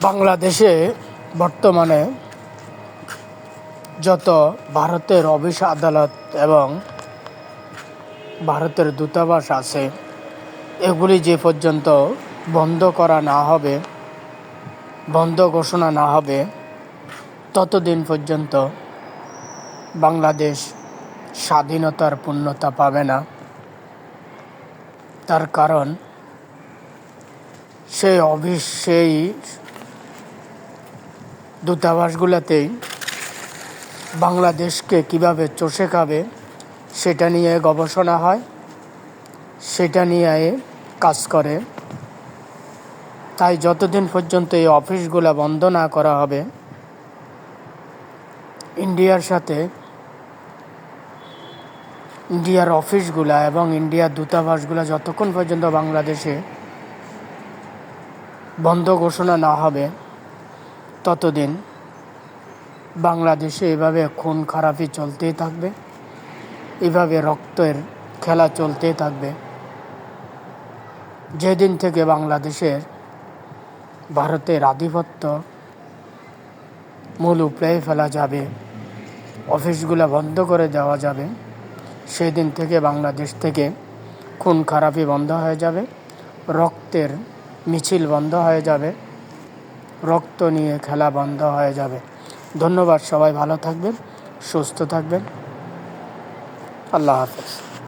বাংলাদেশে বর্তমানে যত ভারতের অফিস আদালত এবং ভারতের দূতাবাস আছে, এগুলি যে পর্যন্ত বন্ধ করা না হবে, বন্ধ ঘোষণা না হবে, ততদিন পর্যন্ত বাংলাদেশ স্বাধীনতার পূর্ণতা পাবে না। তার কারণ সেই দূতাবাসগুলোতেই বাংলাদেশকে কিভাবে চষে খাবে সেটা নিয়ে গবেষণা হয়, সেটা নিয়ে কাজ করে। তাই যতদিন পর্যন্ত এই অফিসগুলো বন্ধ না করা হবে, ইন্ডিয়ার অফিসগুলা এবং ইন্ডিয়ার দূতাবাসগুলা যতক্ষণ পর্যন্ত বাংলাদেশে বন্ধ ঘোষণা না হবে, ততদিন বাংলাদেশে এভাবে খুন খারাপি চলতেই থাকবে, এভাবে রক্তের খেলা চলতেই থাকবে। যেদিন থেকে বাংলাদেশের ভারতের আধিপত্য মূল উপড়ে ফেলা যাবে, অফিসগুলো বন্ধ করে দেওয়া যাবে, সেদিন থেকে বাংলাদেশ থেকে খুন খারাপি বন্ধ হয়ে যাবে, রক্তের মিছিল বন্ধ হয়ে যাবে, রক্ত নিয়ে খেলা বন্ধ হয়ে যাবে। ধন্যবাদ। সবাই ভালো থাকবেন, সুস্থ থাকবেন। আল্লাহ হাফেজ।